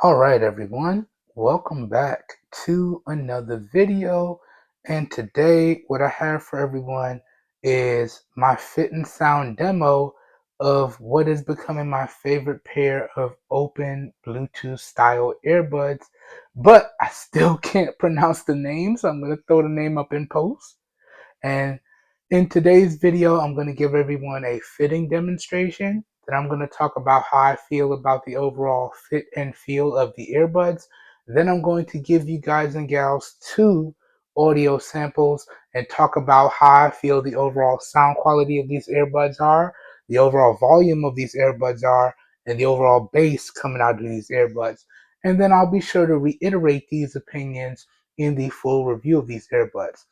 Alright everyone, welcome back to another video, and today what I have for everyone is my fit and sound demo of what is becoming my favorite pair of open Bluetooth style earbuds, but I still can't pronounce the name, so I'm going to throw the name up in post. And in today's video, I'm going to give everyone a fitting demonstration. Then I'm going to talk about how I feel about the overall fit and feel of the earbuds. Then I'm going to give you guys and gals 2 audio samples and talk about how I feel the overall sound quality of these earbuds are, the overall volume of these earbuds are, and the overall bass coming out of these earbuds. And then I'll be sure to reiterate these opinions in the full review of these earbuds.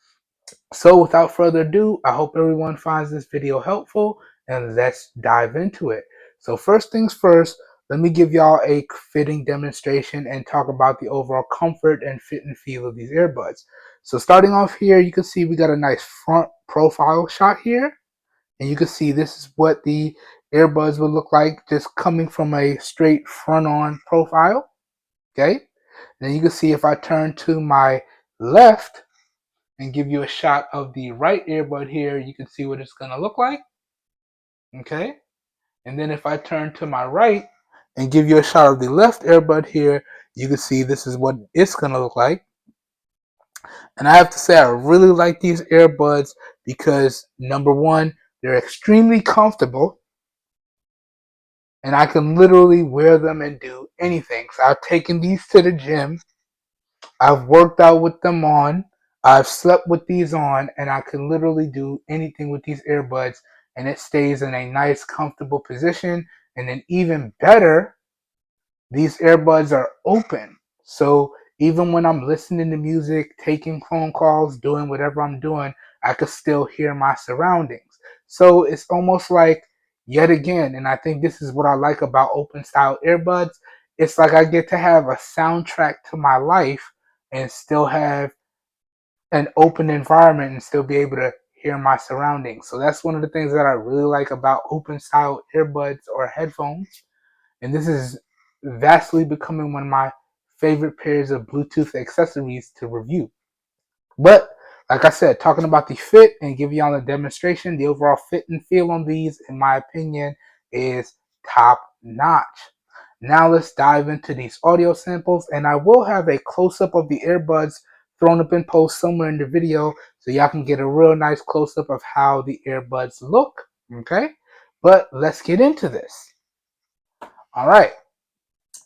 So without further ado, I hope everyone finds this video helpful, and let's dive into it. So first things first, let me give y'all a fitting demonstration and talk about the overall comfort and fit and feel of these earbuds. So starting off here, you can see we got a nice front profile shot here, and you can see this is what the earbuds would look like just coming from a straight front on profile. Okay, then you can see if I turn to my left and give you a shot of the right earbud here, you can see what it's going to look like. Okay, and then if I turn to my right and give you a shot of the left earbud here, you can see this is what it's going to look like. And I have to say I really like these earbuds because number one, they're extremely comfortable and I can literally wear them and do anything. So I've taken these to the gym, I've worked out with them on, I've slept with these on, and I can literally do anything with these earbuds, and it stays in a nice, comfortable position. And then even better, these earbuds are open. So even when I'm listening to music, taking phone calls, doing whatever I'm doing, I could still hear my surroundings. So it's almost like, yet again, and I think this is what I like about open style earbuds, it's like I get to have a soundtrack to my life and still have an open environment and still be able to hear my surroundings. So that's one of the things that I really like about open style earbuds or headphones. And this is vastly becoming one of my favorite pairs of Bluetooth accessories to review. But like I said, talking about the fit and giving y'all a demonstration, the overall fit and feel on these, in my opinion, is top notch. Now let's dive into these audio samples, and I will have a close-up of the earbuds thrown up in post somewhere in the video so y'all can get a real nice close-up of how the earbuds look, okay? But let's get into this. All right,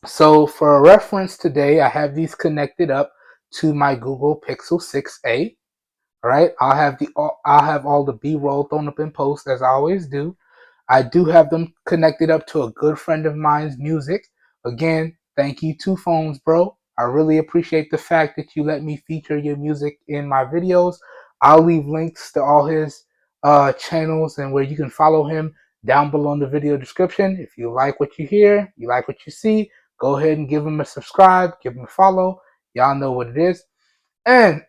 so for a reference today, I have these connected up to my Google Pixel 6a. All right, I'll have all the B-roll thrown up in post as I always do. I do have them connected up to a good friend of mine's music. Again, thank you, Two Phones, bro. I really appreciate the fact that you let me feature your music in my videos. I'll leave links to all his channels and where you can follow him down below in the video description. If you like what you hear, you like what you see, go ahead and give him a subscribe, give him a follow. Y'all know what it is. And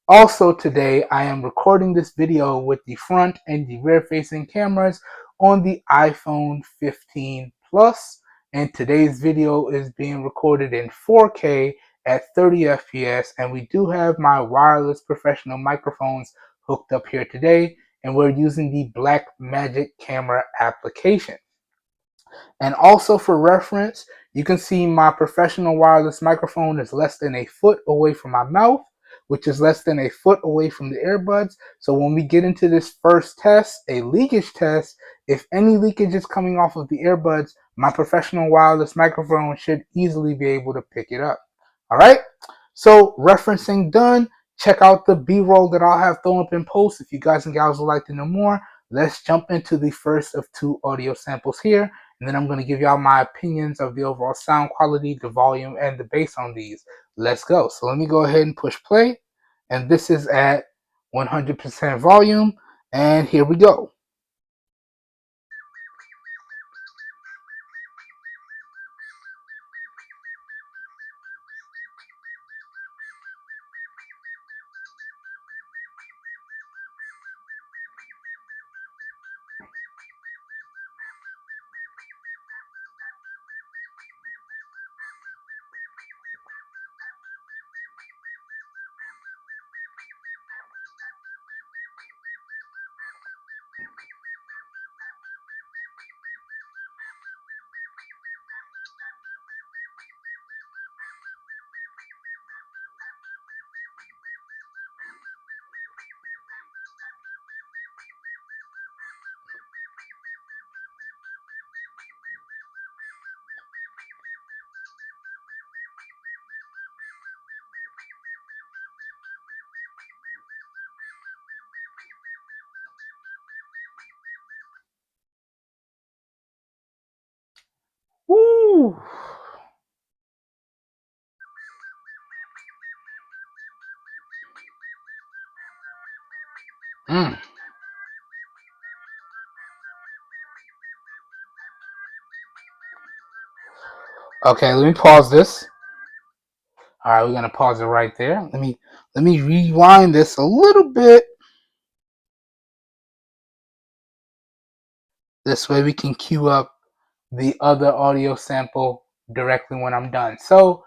also today, I am recording this video with the front and the rear facing cameras on the iPhone 15 Plus, and today's video is being recorded in 4K at 30 FPS, and we do have my wireless professional microphones hooked up here today, and we're using the Blackmagic camera application. And also for reference, you can see my professional wireless microphone is less than a foot away from my mouth, which is less than a foot away from the earbuds. So when we get into this first test, a leakage test, if any leakage is coming off of the earbuds, my professional wireless microphone should easily be able to pick it up. All right, so referencing done, check out the B-roll that I'll have thrown up in post if you guys and gals would like to know more. Let's jump into the first of 2 audio samples here, and then I'm going to give y'all my opinions of the overall sound quality, the volume, and the bass on these. Let's go. So let me go ahead and push play, and this is at 100% volume, and here we go. Mm. Okay, let me pause this. All right, we're gonna pause it right there. Let me rewind this a little bit. This way we can queue up the other audio sample directly when I'm done. So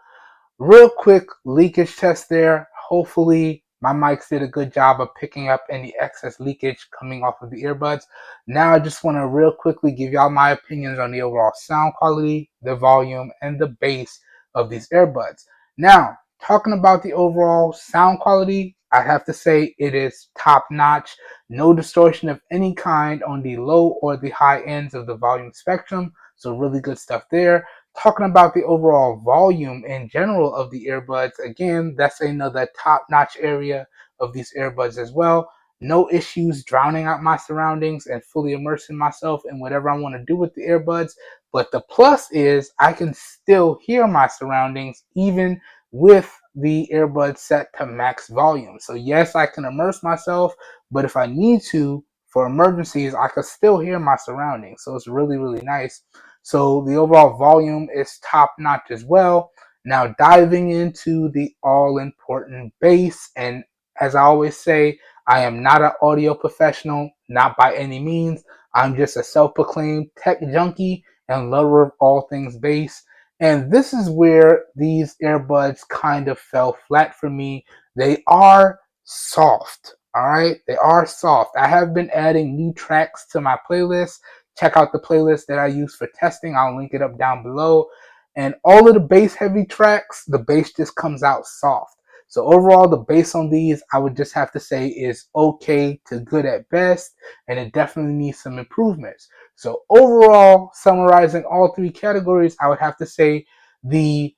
real quick leakage test there. Hopefully my mics did a good job of picking up any excess leakage coming off of the earbuds. Now I just want to real quickly give y'all my opinions on the overall sound quality, the volume, and the bass of these earbuds. Now, talking about the overall sound quality, I have to say it is top notch. No distortion of any kind on the low or the high ends of the volume spectrum. So really good stuff there. Talking about the overall volume in general of the earbuds, again, that's another top-notch area of these earbuds as well. No issues drowning out my surroundings and fully immersing myself in whatever I want to do with the earbuds. But the plus is I can still hear my surroundings even with the earbuds set to max volume. So yes, I can immerse myself, but if I need to, for emergencies, I can still hear my surroundings. So it's really, really nice. So the overall volume is top notch as well. Now diving into the all important bass, and as I always say, I am not an audio professional, not by any means. I'm just a self-proclaimed tech junkie and lover of all things bass. And this is where these earbuds kind of fell flat for me. They are soft. All right, they are soft. I have been adding new tracks to my playlist. Check out the playlist that I use for testing. I'll link it up down below. And all of the bass heavy tracks, the bass just comes out soft. So overall, the bass on these, I would just have to say is okay to good at best, and it definitely needs some improvements. So overall, summarizing all three categories, I would have to say the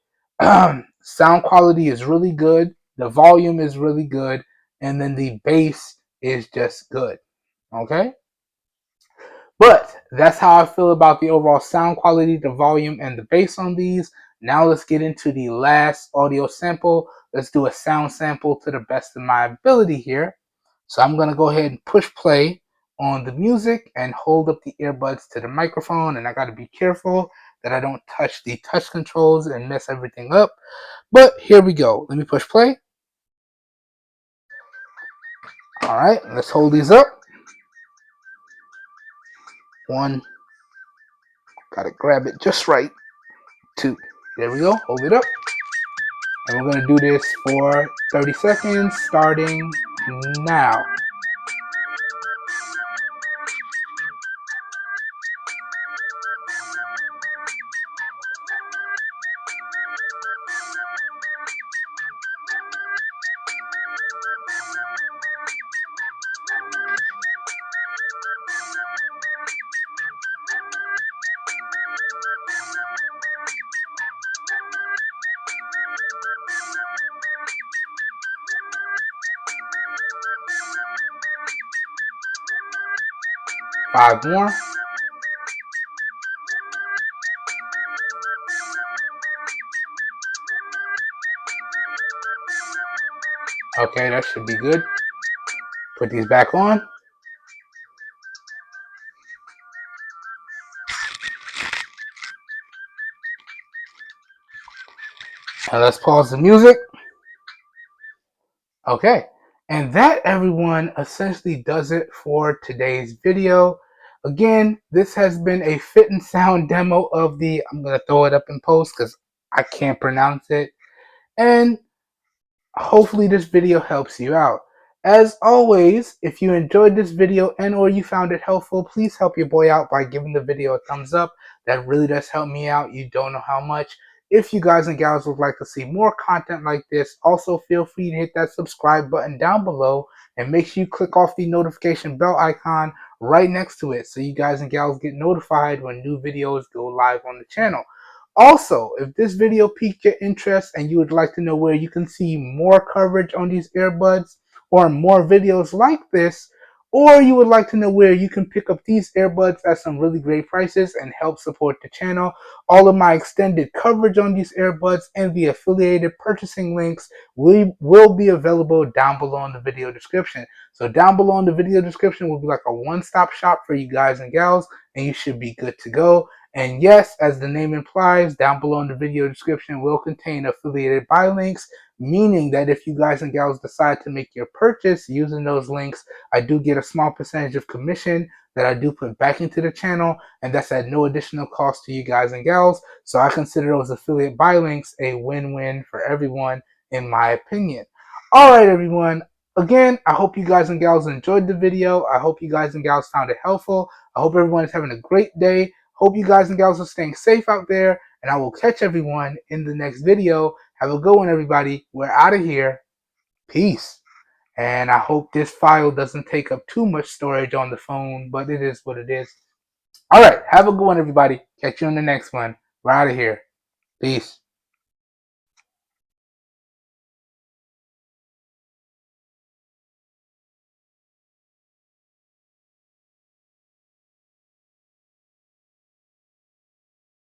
sound quality is really good, the volume is really good, and then the bass is just good. Okay? But that's how I feel about the overall sound quality, the volume, and the bass on these. Now let's get into the last audio sample. Let's do a sound sample to the best of my ability here. So I'm going to go ahead and push play on the music and hold up the earbuds to the microphone. And I got to be careful that I don't touch the touch controls and mess everything up. But here we go. Let me push play. All right, let's hold these up. One, got to grab it just right. Two, there we go. Hold it up. And we're going to do this for 30 seconds starting now. Five more. Okay, that should be good. Put these back on. And let's pause the music. Okay, and that, everyone, essentially does it for today's video. Again, this has been a fit and sound demo of the, I'm going to throw it up in post because I can't pronounce it. And hopefully this video helps you out. As always, if you enjoyed this video and or you found it helpful, please help your boy out by giving the video a thumbs up. That really does help me out. You don't know how much. If you guys and gals would like to see more content like this, also feel free to hit that subscribe button down below and make sure you click off the notification bell icon right next to it so you guys and gals get notified when new videos go live on the channel. Also, if this video piqued your interest and you would like to know where you can see more coverage on these earbuds or more videos like this, or you would like to know where you can pick up these earbuds at some really great prices and help support the channel, all of my extended coverage on these earbuds and the affiliated purchasing links will be available down below in the video description. So down below in the video description will be like a one-stop shop for you guys and gals, and you should be good to go. And yes, as the name implies, down below in the video description will contain affiliated buy links, meaning that if you guys and gals decide to make your purchase using those links, I do get a small percentage of commission that I do put back into the channel, and that's at no additional cost to you guys and gals. So I consider those affiliate buy links a win-win for everyone, in my opinion. All right, everyone. Again, I hope you guys and gals enjoyed the video. I hope you guys and gals found it helpful. I hope everyone is having a great day. Hope you guys and gals are staying safe out there, and I will catch everyone in the next video. Have a good one, everybody. We're out of here. Peace. And I hope this file doesn't take up too much storage on the phone, but it is what it is. All right. Have a good one, everybody. Catch you on the next one. We're out of here. Peace.